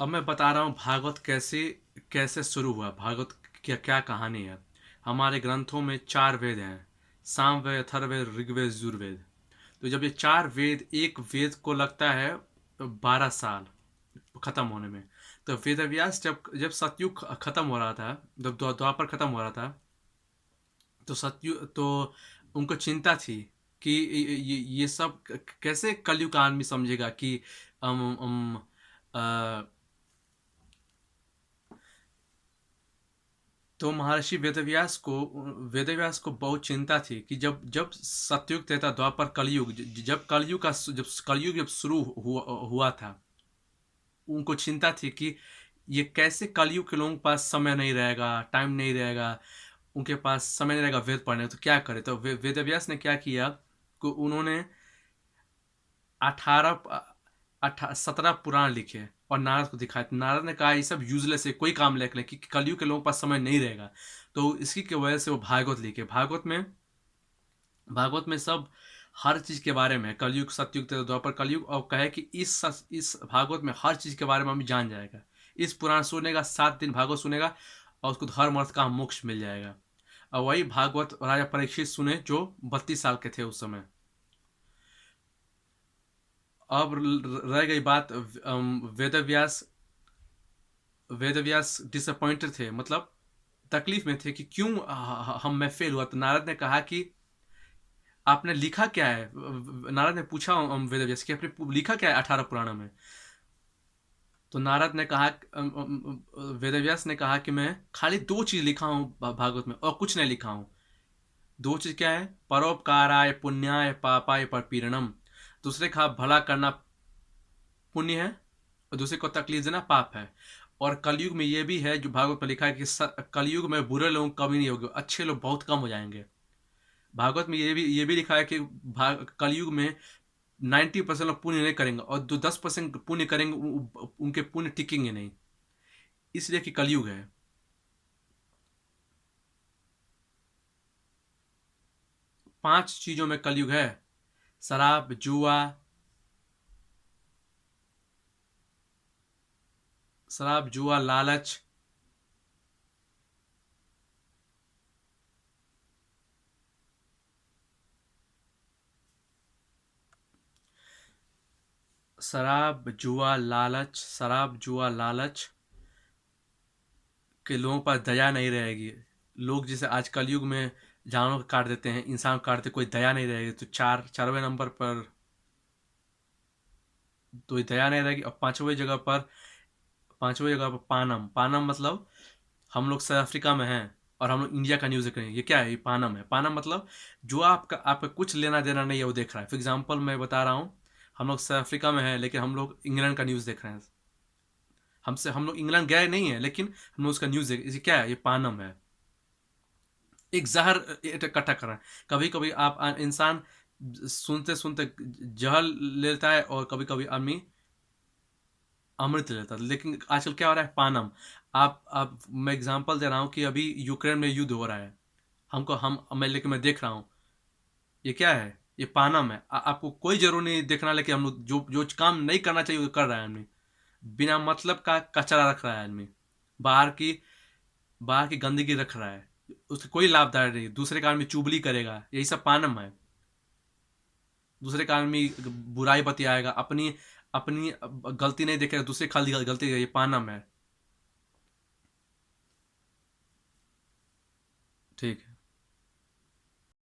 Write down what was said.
अब मैं बता रहा हूँ भागवत कैसे कैसे शुरू हुआ। भागवत क्या क्या कहानी है। हमारे ग्रंथों में चार वेद हैं, सामवेद, अथर्ववेद, ऋग्वेद, यजुर्वेद। तो जब ये चार वेद, एक वेद को लगता है 12 साल खत्म होने में। तो वेद व्यास जब जब सतयुग खत्म हो रहा था, जब द्वापर खत्म हो रहा था, तो सतयुग तो उनको चिंता थी कि ये सब कैसे कलयुग का आदमी समझेगा कि अ, तो महर्षि वेदव्यास को बहुत चिंता थी कि जब जब सतयुग त्रेता द्वापर कलयुग, जब कलयुग जब शुरू हुआ था, उनको चिंता थी कि ये कैसे कलयुग के लोगों के पास समय नहीं रहेगा, टाइम नहीं रहेगा, उनके पास समय नहीं रहेगा वेद पढ़ने, तो क्या करे। तो वेदव्यास ने क्या किया कि उन्होंने 17 पुराण लिखे और नारद को दिखाए। तो नारद ने कहा ये सब यूजलेस है, कोई काम लिख ले कि कलयुग के लोगों के पास समय नहीं रहेगा। तो इसी की वजह से वो भागवत लिखे। भागवत में सब हर चीज के बारे में, कलयुग, सतयुग, त्रेता, द्वापर, कलयुग, और कहे कि इस भागवत में हर चीज के बारे में हम जान जाएगा। इस पुराण सुनेगा, 7 दिन भागवत सुनेगा, और उसको धर्म अर्थ का मोक्ष मिल जाएगा। और वही भागवत राजा परीक्षित सुने जो 32 साल के थे उस समय। अब रह गई बात, वेदव्यास वेदव्यास डिसअपॉइंटेड थे, मतलब तकलीफ में थे कि क्यों हम मैं फेल हुआ। तो नारद ने कहा कि आपने लिखा क्या है। नारद ने पूछा वेदव्यास कि आपने लिखा क्या है 18 पुराणों में। तो नारद ने कहा, वेदव्यास ने कहा कि मैं खाली 2 चीज लिखा हूँ भागवत में, और कुछ नहीं लिखा हूँ। 2 चीज क्या है? परोपकाराय पुण्याय पापाय परपीड़नम। दूसरे का भला करना पुण्य है, और दूसरे को तकलीफ देना पाप है। और कलयुग में ये भी है जो भागवत में लिखा है कि कलयुग में बुरे लोग कभी नहीं होंगे, अच्छे लोग बहुत कम हो जाएंगे। भागवत में ये भी लिखा है कि कलयुग में 90% लोग पुण्य नहीं करेंगे, और जो 10% पुण्य करेंगे उनके पुण्य टिकेंगे नहीं, इसलिए कि कलयुग है। 5 चीजों में कलयुग है। शराब, जुआ, लालच। शराब, जुआ, लालच के लोगों पर दया नहीं रहेगी। लोग जैसे आज कलयुग में जानवर को काट देते हैं, इंसान को काटते, कोई दया नहीं रहेगी। तो चारवें नंबर पर तो दया नहीं रहेगी। और पांचवें जगह पर पानम। पानम मतलब हम लोग साउथ अफ्रीका में हैं और हम लोग इंडिया का न्यूज़ देख रहे हैं। ये क्या है? ये पानम है। पानम मतलब जो आपका कुछ लेना देना नहीं है वो देख रहा है। फॉर एग्जाम्पल मैं बता रहा हूँ, हम लोग साउथ अफ्रीका में हैं लेकिन हम लोग इंग्लैंड का न्यूज़ देख रहे हैं। हम लोग इंग्लैंड गए नहीं है लेकिन हम लोग उसका न्यूज़ देख, इसे क्या है? ये पानम है। एक जहर इकट्ठा कर रहा है। कभी कभी आप इंसान सुनते सुनते जहर लेता है, और कभी कभी आदमी अमृत लेता है। लेकिन आजकल क्या हो रहा है? पानम। आप मैं एग्जांपल दे रहा हूँ कि अभी यूक्रेन में युद्ध हो रहा है। हमको हम मैं लेकिन मैं देख रहा हूँ। ये क्या है? ये पानम है। आपको कोई जरूर नहीं देखना, लेकिन हम लोग जो जो काम नहीं करना चाहिए वो कर रहा है आदमी। बिना मतलब का कचरा रख रहा है आदमी। बाहर की बाहर की गंदगी रख रहा है, उससे कोई लाभदायक नहीं। दूसरे का आदमी चुगली करेगा, यही सब पानम है। दूसरे का आदमी बुराई बतियाएगा, अपनी अपनी गलती नहीं देखेगा, दूसरे खाली गलती, ये पानम है। ठीक है।